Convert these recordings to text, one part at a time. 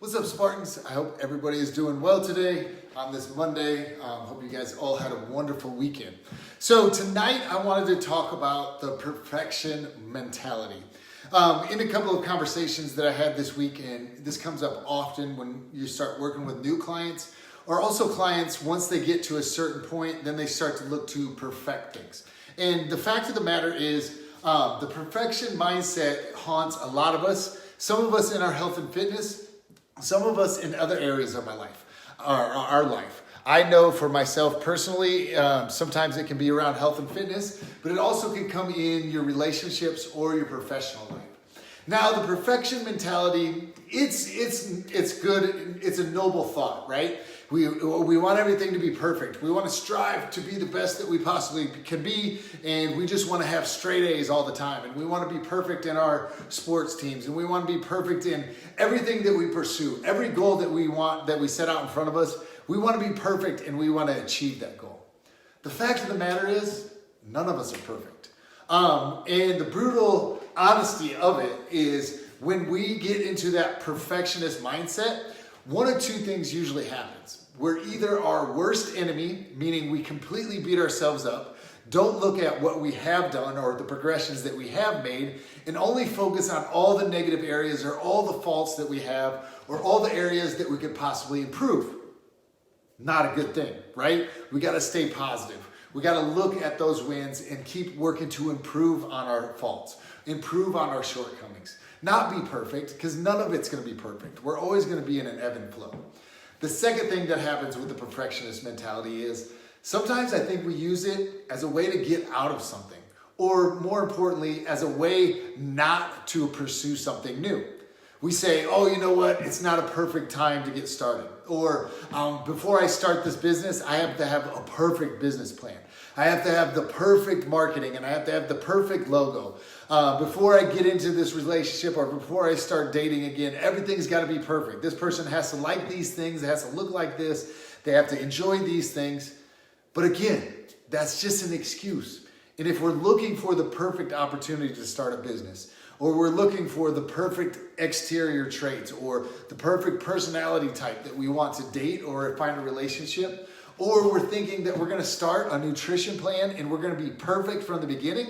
What's up, Spartans? I hope everybody is doing well today on this Monday. Hope you guys all had a wonderful weekend. So tonight I wanted to talk about the perfection mentality. In a couple of conversations that I had this weekend, this comes up often when you start working with new clients, or also clients, once they get to a certain point, then they start to look to perfect things. And the fact of the matter is, the perfection mindset haunts a lot of us. Some of us in our health and fitness, some of us in other areas of my life, our life. I know for myself personally, sometimes it can be around health and fitness, but it also can come in your relationships or your professional life. Now, the perfection mentality, it's good. It's a noble thought, right? We want everything to be perfect. We want to strive to be the best that we possibly can be, and we just want to have straight A's all the time. And we want to be perfect in our sports teams, and we want to be perfect in everything that we pursue. Every goal that we want, that we set out in front of us, we want to be perfect, and we want to achieve that goal. The fact of the matter is, none of us are perfect. And the brutal honesty of it is, when we get into that perfectionist mindset, one of two things usually happens. We're either our worst enemy, meaning we completely beat ourselves up, don't look at what we have done or the progressions that we have made, and only focus on all the negative areas or all the faults that we have or all the areas that we could possibly improve. Not a good thing, right? We got to stay positive. We got to look at those wins and keep working to improve on our faults, improve on our shortcomings. Not be perfect, because none of it's going to be perfect. We're always going to be in an ebb and flow. The second thing that happens with the perfectionist mentality is, sometimes I think we use it as a way to get out of something, or more importantly, as a way not to pursue something new. We say, oh, you know what? It's not a perfect time to get started. Or before I start this business, I have to have a perfect business plan. I have to have the perfect marketing, and I have to have the perfect logo. Before I get into this relationship, or before I start dating again, everything's got to be perfect. This person has to like these things. It has to look like this. They have to enjoy these things. But again, that's just an excuse. And if we're looking for the perfect opportunity to start a business, or we're looking for the perfect exterior traits, or the perfect personality type that we want to date or find a relationship, or we're thinking that we're going to start a nutrition plan and we're going to be perfect from the beginning,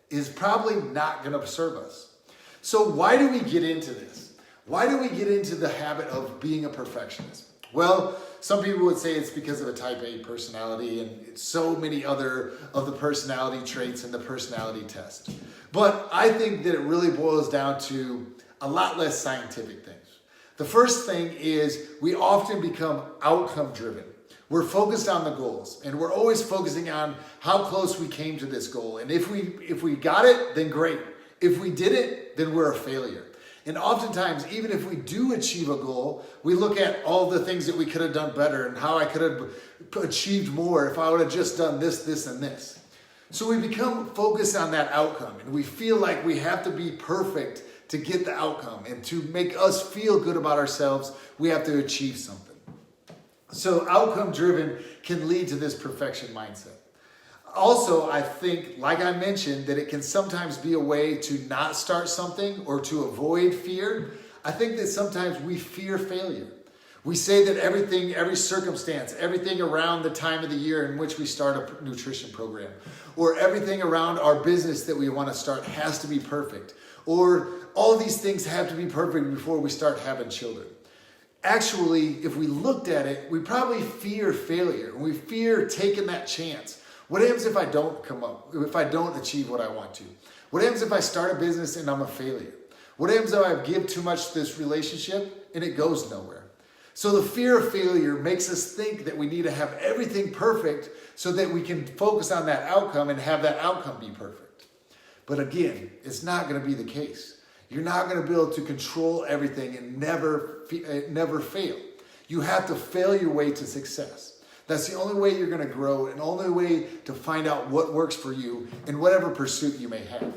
is probably not going to serve us. So why do we get into this? Why do we get into the habit of being a perfectionist? Well, some people would say it's because of a type A personality and so many other of the personality traits in the personality test. But I think that it really boils down to a lot less scientific things. The first thing is, we often become outcome driven. We're focused on the goals, and we're always focusing on how close we came to this goal. And if we got it, then great. If we did it, then we're a failure. And oftentimes, even if we do achieve a goal, we look at all the things that we could have done better and how I could have achieved more if I would have just done this, this, and this. So we become focused on that outcome, and we feel like we have to be perfect to get the outcome. And to make us feel good about ourselves, we have to achieve something. So outcome driven can lead to this perfection mindset. Also, I think, like I mentioned, that it can sometimes be a way to not start something or to avoid fear. I think that sometimes we fear failure. We say that everything, every circumstance, everything around the time of the year in which we start a nutrition program, or everything around our business that we want to start has to be perfect, or all these things have to be perfect before we start having children. Actually, if we looked at it, we probably fear failure. We fear taking that chance. What happens if I don't if I don't achieve what I want to? What happens if I start a business and I'm a failure? What happens if I give too much to this relationship and it goes nowhere? So the fear of failure makes us think that we need to have everything perfect so that we can focus on that outcome and have that outcome be perfect. But again, it's not going to be the case. You're not going to be able to control everything and never fail. You have to fail your way to success. That's the only way you're going to grow, and the only way to find out what works for you in whatever pursuit you may have.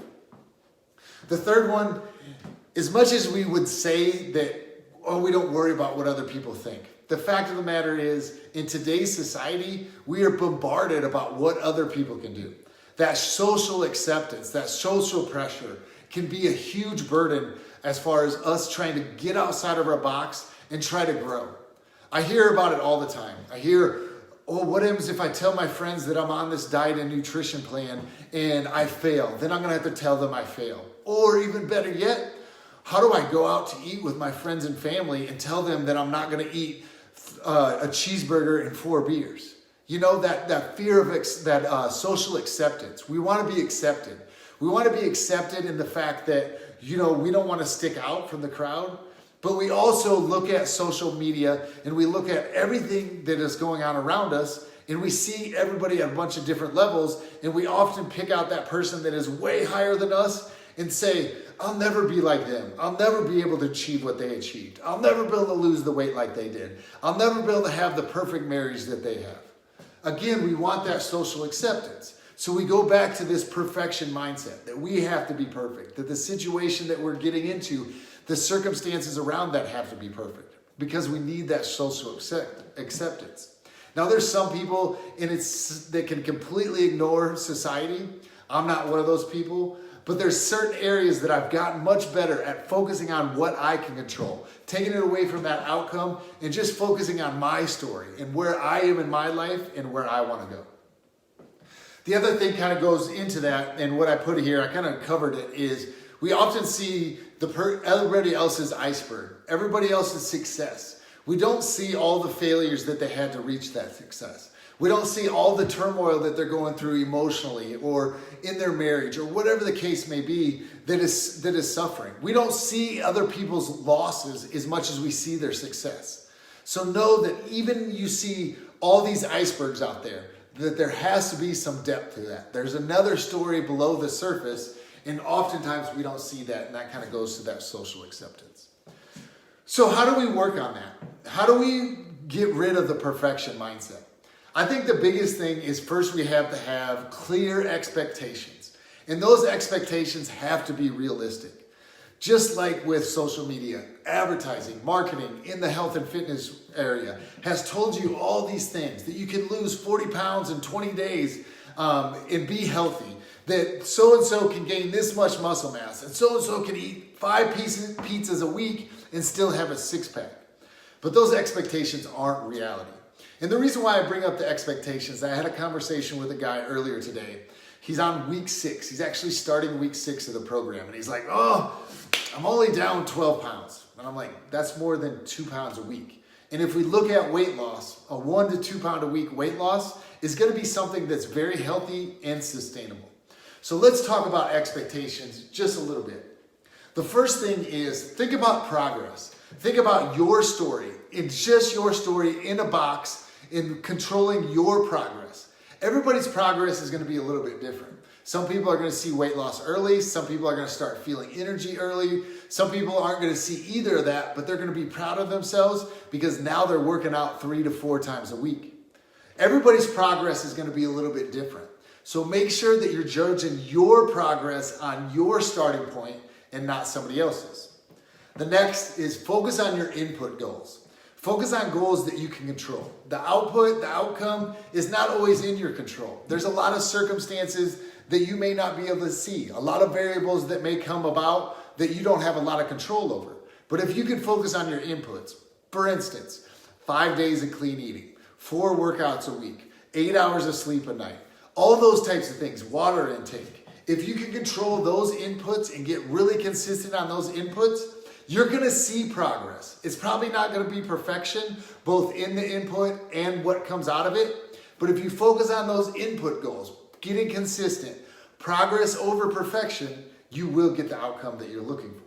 The third one, as much as we would say that, oh, we don't worry about what other people think, the fact of the matter is, in today's society, we are bombarded about what other people can do. That social acceptance, that social pressure can be a huge burden as far as us trying to get outside of our box and try to grow. I hear about it all the time. I hear, oh, what happens if I tell my friends that I'm on this diet and nutrition plan and I fail? Then I'm gonna have to tell them I failed. Or even better yet, how do I go out to eat with my friends and family and tell them that I'm not gonna eat a cheeseburger and 4 beers? You know, that fear of social acceptance. We wanna be accepted. We wanna be accepted in the fact that, you know, we don't wanna stick out from the crowd. But we also look at social media and we look at everything that is going on around us and we see everybody at a bunch of different levels, and we often pick out that person that is way higher than us and say, I'll never be like them. I'll never be able to achieve what they achieved. I'll never be able to lose the weight like they did. I'll never be able to have the perfect marriage that they have. Again, we want that social acceptance. So we go back to this perfection mindset that we have to be perfect, that the situation that we're getting into, the circumstances around that have to be perfect because we need that social acceptance. Now there's some people that can completely ignore society. I'm not one of those people, but there's certain areas that I've gotten much better at focusing on what I can control, taking it away from that outcome and just focusing on my story and where I am in my life and where I want to go. The other thing kind of goes into that, and what I put here, I kind of covered it, is we often see everybody else's iceberg, everybody else's success. We don't see all the failures that they had to reach that success. We don't see all the turmoil that they're going through emotionally or in their marriage or whatever the case may be that is suffering. We don't see other people's losses as much as we see their success. So know that even you see all these icebergs out there, that there has to be some depth to that. There's another story below the surface, and oftentimes we don't see that, and that kind of goes to that social acceptance. So how do we work on that? How do we get rid of the perfection mindset? I think the biggest thing is first we have to have clear expectations, and those expectations have to be realistic. Just like with social media, advertising, marketing in the health and fitness area has told you all these things, that you can lose 40 pounds in 20 days and be healthy, that so-and-so can gain this much muscle mass, and so-and-so can eat 5 pizzas a week and still have a 6-pack. But those expectations aren't reality. And the reason why I bring up the expectations, I had a conversation with a guy earlier today. He's on week 6. He's actually starting week 6 of the program. And he's like, oh, I'm only down 12 pounds. And I'm like, that's more than 2 pounds a week. And if we look at weight loss, a 1 to 2 pound a week weight loss is going to be something that's very healthy and sustainable. So let's talk about expectations just a little bit. The first thing is think about progress. Think about your story. It's just your story in a box in controlling your progress. Everybody's progress is going to be a little bit different. Some people are going to see weight loss early. Some people are going to start feeling energy early. Some people aren't going to see either of that, but they're going to be proud of themselves because now they're working out 3 to 4 times a week. Everybody's progress is going to be a little bit different. So make sure that you're judging your progress on your starting point and not somebody else's. The next is focus on your input goals. Focus on goals that you can control. The output, the outcome is not always in your control. There's a lot of circumstances that you may not be able to see, a lot of variables that may come about that you don't have a lot of control over. But if you can focus on your inputs, for instance, 5 days of clean eating, 4 workouts a week, 8 hours of sleep a night, all those types of things, water intake. If you can control those inputs and get really consistent on those inputs, you're going to see progress. It's probably not going to be perfection, both in the input and what comes out of it. But if you focus on those input goals, getting consistent, progress over perfection, you will get the outcome that you're looking for.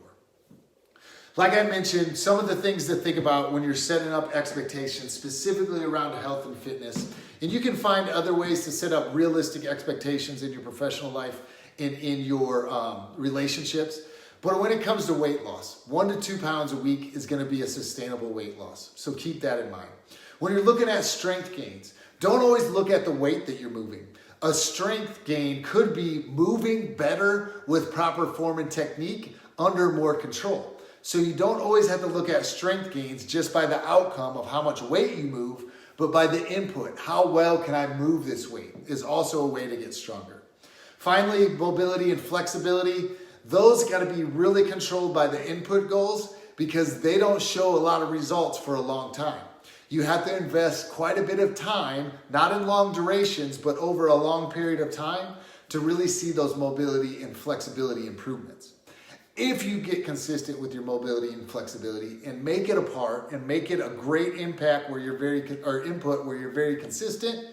Like I mentioned, some of the things to think about when you're setting up expectations, specifically around health and fitness, and you can find other ways to set up realistic expectations in your professional life and in your relationships. But when it comes to weight loss, 1 to 2 pounds a week is going to be a sustainable weight loss. So keep that in mind. When you're looking at strength gains, don't always look at the weight that you're moving. A strength gain could be moving better with proper form and technique under more control. So you don't always have to look at strength gains just by the outcome of how much weight you move, but by the input. How well can I move this weight is also a way to get stronger. Finally, mobility and flexibility. Those got to be really controlled by the input goals, because they don't show a lot of results for a long time. You have to invest quite a bit of time, not in long durations, but over a long period of time to really see those mobility and flexibility improvements. If you get consistent with your mobility and flexibility and make it a part and make it a great impact where you're input where you're very consistent,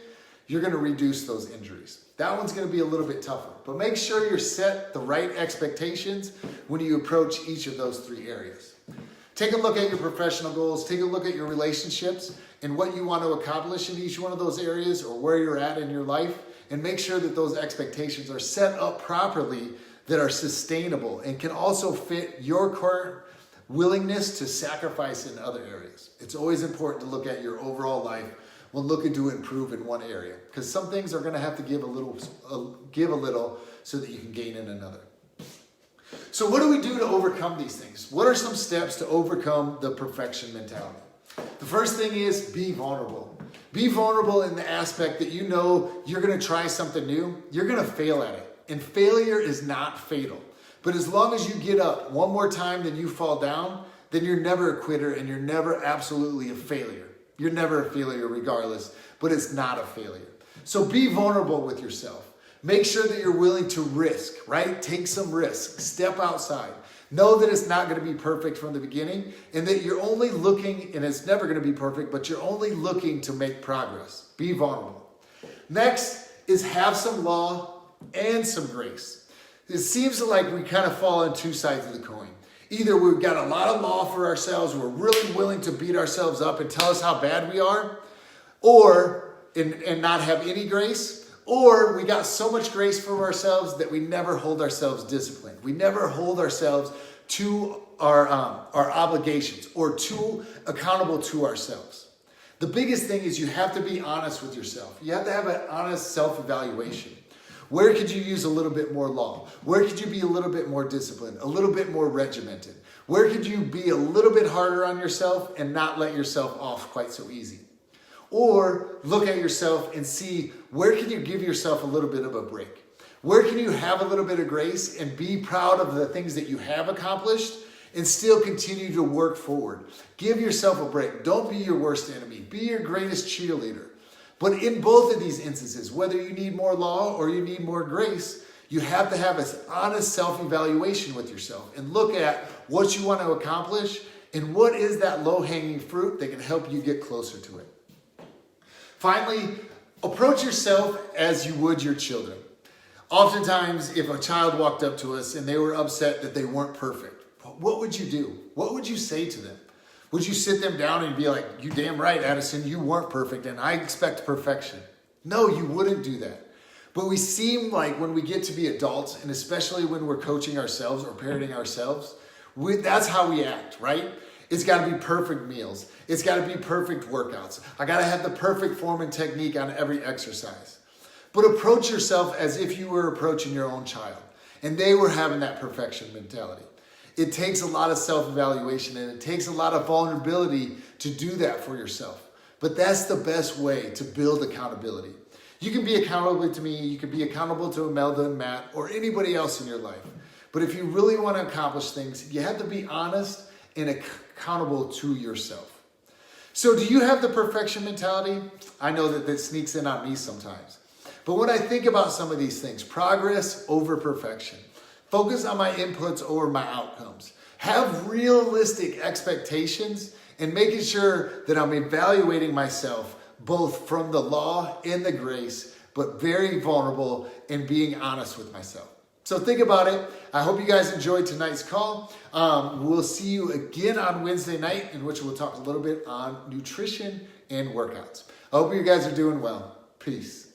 you're going to reduce those injuries. That one's going to be a little bit tougher, but make sure you're set the right expectations when you approach each of those three areas. Take a look at your professional goals, take a look at your relationships and what you want to accomplish in each one of those areas or where you're at in your life, and make sure that those expectations are set up properly, that are sustainable and can also fit your current willingness to sacrifice in other areas. It's always important to look at your overall life when looking to improve in one area, because some things are going to have to give a little so that you can gain in another. So what do we do to overcome these things? What are some steps to overcome the perfection mentality? The first thing is be vulnerable. Be vulnerable in the aspect that you know you're going to try something new, you're going to fail at it. And failure is not fatal. But as long as you get up one more time than you fall down, then you're never a quitter and you're never absolutely a failure. You're never a failure regardless, but it's not a failure. So be vulnerable with yourself. Make sure that you're willing to risk, right? Take some risk. Step outside. Know that it's not going to be perfect from the beginning and that you're only looking, and it's never going to be perfect, but you're only looking to make progress. Be vulnerable. Next is have some law and some grace. It seems like we kind of fall on two sides of the coin. Either we've got a lot of law for ourselves, we're really willing to beat ourselves up and tell us how bad we are, or and not have any grace, or we got so much grace for ourselves that we never hold ourselves disciplined. We never hold ourselves to our obligations or too accountable to ourselves. The biggest thing is you have to be honest with yourself. You have to have an honest self-evaluation. Where could you use a little bit more law? Where could you be a little bit more disciplined, a little bit more regimented? Where could you be a little bit harder on yourself and not let yourself off quite so easy? Or look at yourself and see where can you give yourself a little bit of a break? Where can you have a little bit of grace and be proud of the things that you have accomplished and still continue to work forward? Give yourself a break. Don't be your worst enemy. Be your greatest cheerleader. But in both of these instances, whether you need more law or you need more grace, you have to have an honest self-evaluation with yourself and look at what you want to accomplish and what is that low-hanging fruit that can help you get closer to it. Finally, approach yourself as you would your children. Oftentimes, if a child walked up to us and they were upset that they weren't perfect, what would you do? What would you say to them? Would you sit them down and be like, you damn right, Addison, you weren't perfect and I expect perfection? No, you wouldn't do that. But we seem like when we get to be adults, and especially when we're coaching ourselves or parenting ourselves, that's how we act, right? It's got to be perfect meals. It's got to be perfect workouts. I got to have the perfect form and technique on every exercise. But approach yourself as if you were approaching your own child and they were having that perfection mentality. It takes a lot of self-evaluation and it takes a lot of vulnerability to do that for yourself. But that's the best way to build accountability. You can be accountable to me, you can be accountable to Imelda and Matt or anybody else in your life. But if you really want to accomplish things, you have to be honest and accountable to yourself. So do you have the perfection mentality? I know that sneaks in on me sometimes. But when I think about some of these things, progress over perfection, focus on my inputs over my outcomes, have realistic expectations, and making sure that I'm evaluating myself both from the law and the grace, but very vulnerable and being honest with myself. So think about it. I hope you guys enjoyed tonight's call. We'll see you again on Wednesday night, in which we'll talk a little bit on nutrition and workouts. I hope you guys are doing well. Peace.